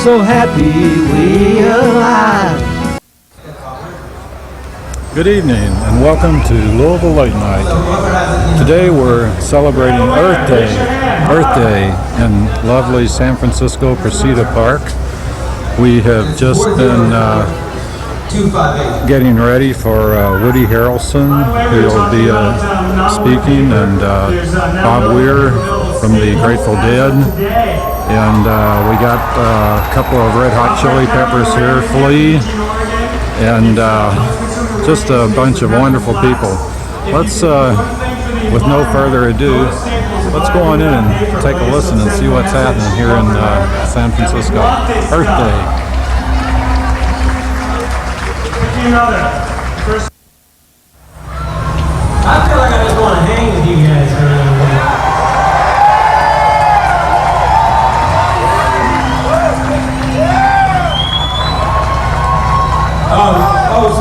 so happy we alive. Good evening and welcome to Louisville Late Night. Today we're celebrating Earth Day in lovely San Francisco Presida Park. We have just been getting ready for Woody Harrelson, who will be speaking, and Bob Weir from the Grateful Dead. And we got a couple of Red Hot Chili Peppers here, Flea, and just a bunch of wonderful people. Let's, with no further ado, let's go on in and take a listen and see what's happening here in San Francisco. Earth Day. I feel like I just want to hang with you guys for a little bit.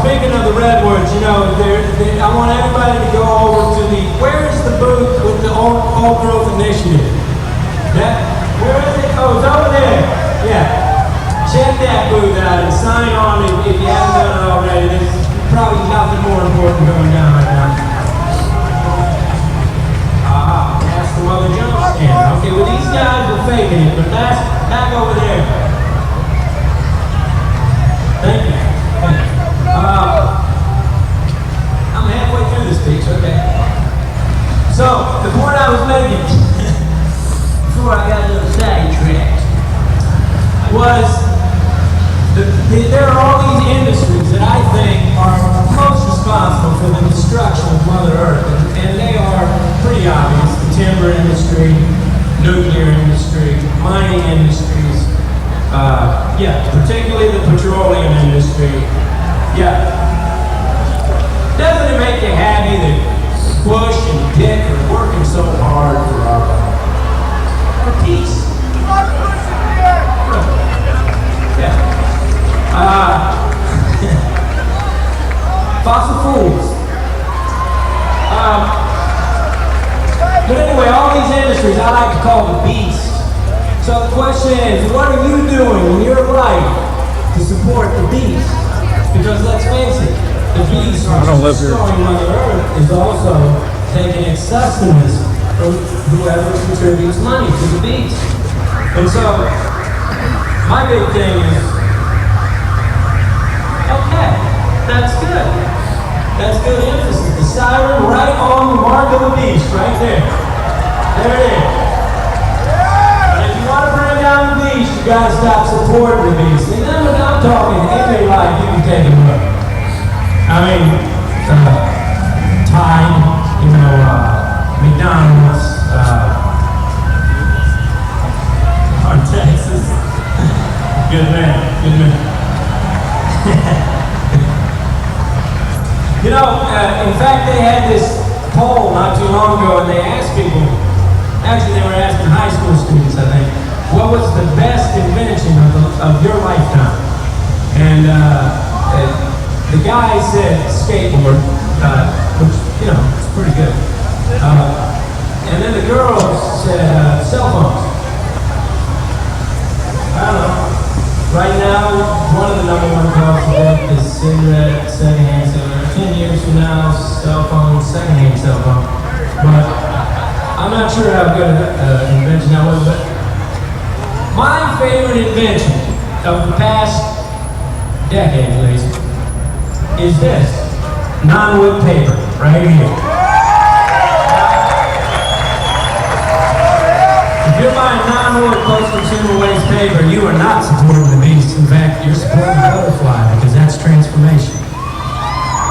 Speaking of the redwoods, you know, I want everybody to go over to where is the booth with the Old Growth Initiative? Where is it? Oh, it's over there. Yeah. Check that booth out and sign on if you haven't done it already. There's probably nothing more important going down right now. That's the mother jump stand. Okay, well these guys are faking it, but that's back over there. Thank you. I'm halfway through this speech, okay. So, the point I was making before I got to the stage track was there are all these industries that I think are most responsible for the destruction of Mother Earth, and they are pretty obvious: the timber industry, nuclear industry, mining industries, particularly the petroleum industry. Doesn't it make you happy that Bush and Dick are working so hard for peace? Fossil fuels. But anyway, all these industries I like to call the beast. So the question is, what are you doing in your life to support the beast? Because let's face it, the beast destroying Mother Earth is also taking its sustenance from whoever contributes money to the beast. And so, my big thing is, okay, that's good. That's good emphasis. The siren right on the mark of the beast, right there. There it is. And if you want to bring down the beast, you got to stop supporting the beast. And then when I'm talking in your life, you can take a look. I mean, Tide, McDonald's, Texas. Good man. You know, in fact, they had this poll not too long ago, and they asked people, actually they were asking high school students, I think, what was the best invention of your lifetime? And the guy said skateboard, which, you know, is pretty good. And then the girls said cell phones. I don't know. Right now, one of the #1 calls is cigarette, secondhand cigarette. 10 years from now, cell phone, secondhand cell phone. But I'm not sure how good an invention that was, but my favorite invention of the past decade, at least, is this. Non-wood paper, right here. If you're buying non-wood post-consumer waste paper, you are not supporting the beast. In fact, you're supporting the butterfly, because that's transformation.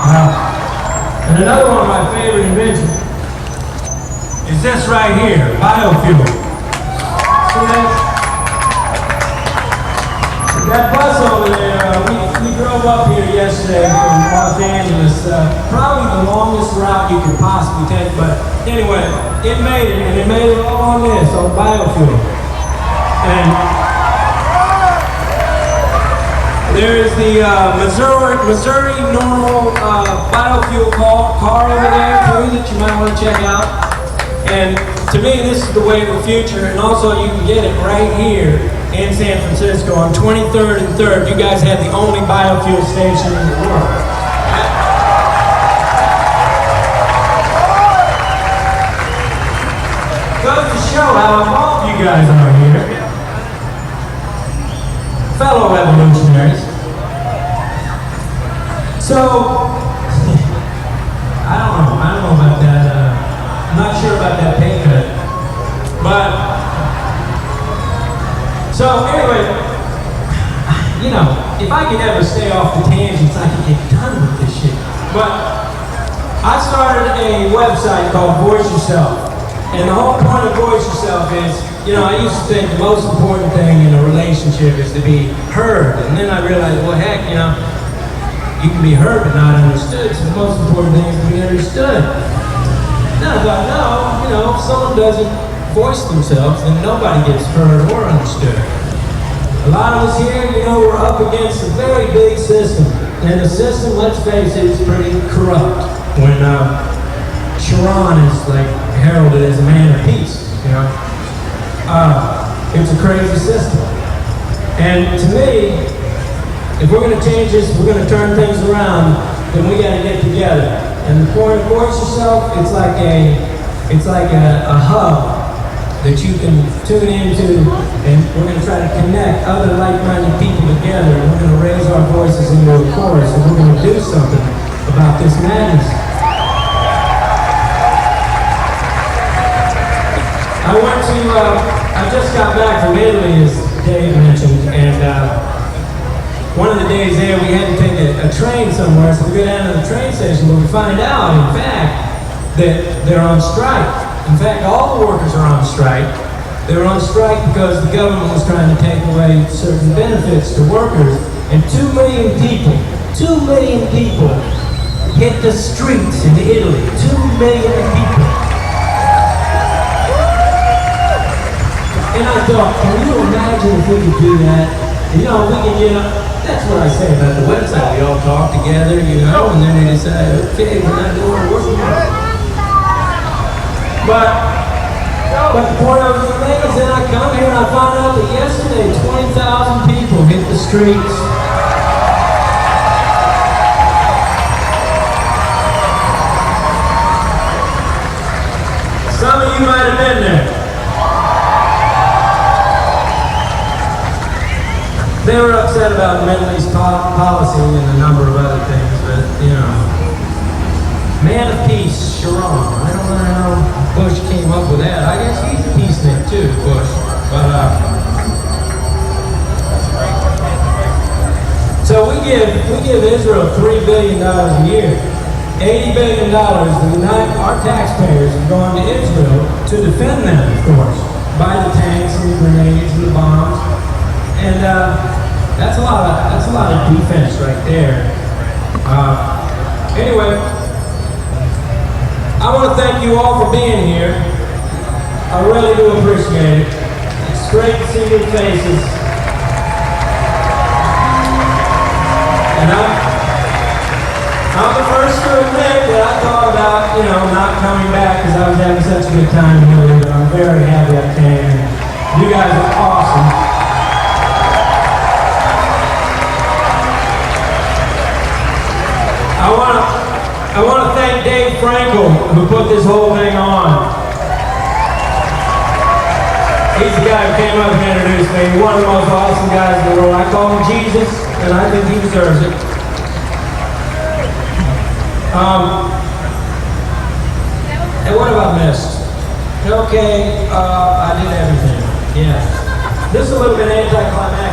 And another one of my favorite inventions is this right here, biofuel. See that bus over there, we drove up here yesterday from Los Angeles. Probably the longest route you could possibly take, but anyway, it made it, and it made it all on this, on biofuel. And there is the Missouri Normal biofuel car over there too that you might want to check out. And to me, this is the way of the future, and also you can get it right here in San Francisco on 23rd and 3rd. You guys had the only biofuel station in the world. Goes to show how involved you guys are here. Fellow revolutionaries. So, I don't know about that, I'm not sure about that pay cut, but, so anyway, you know, if I could ever stay off the tangents, I could get done with this shit, but I started a website called Voice Yourself, and the whole point of Voice Yourself is, you know, I used to think the most important thing in a relationship is to be heard, and then I realized, well, heck, you know, you can be heard but not understood, so the most important thing is to be understood. Then I thought, no, you know, if someone doesn't voice themselves, then nobody gets heard or understood. A lot of us here, you know, we're up against a very big system, and the system, let's face it, is pretty corrupt. When Sharon is like heralded as a man of peace, you know, it's a crazy system. And to me, if we're going to change this, if we're going to turn things around, then we got to get together. And the point of Voice Yourself, it's like a hub that you can tune into, and we're going to try to connect other like-minded people together, and we're going to raise our voices into a chorus, and we're going to do something about this madness. I just got back from Italy, as Dave mentioned, and one of the days there we had to take a train somewhere, so we go down to the train station, but we find out, in fact, that they're on strike. In fact, all the workers are on strike. They were on strike because the government was trying to take away certain benefits to workers, and 2 million people hit the streets in Italy. 2 million people. And I thought, can you imagine if we could do that? You know, we can, you know, that's what I say about the website. We all talk together, you know, and then we decide, okay, we're not doing our work anymore. But the point I was going to make is that I come here and I find out that yesterday 20,000 people hit the streets. Some of you might have been there. They were upset about Bennett's policy and a number of other things, but, you know, man of peace, Sharon. I don't know how Bush came up with that. I guess he's a peacenik too, Bush. But, so we give Israel $3 billion a year. $80 billion, our taxpayers have gone to Israel to defend them, of course, by the tanks and the grenades and the bombs. And that's a lot of defense right there. Anyway, I want to thank you all for being here. I really do appreciate it. It's great to see your faces. And I'm the first to admit that I thought about, you know, not coming back because I was having such a good time here, but I'm very happy I came. You guys are awesome. I want to thank Dave Frankel, who put this whole thing on. He's the guy who came up and introduced me. One of the most awesome guys in the world. I call him Jesus, and I think he deserves it. And what have I missed? Okay, I did everything. Yeah. This is a little bit anticlimactic.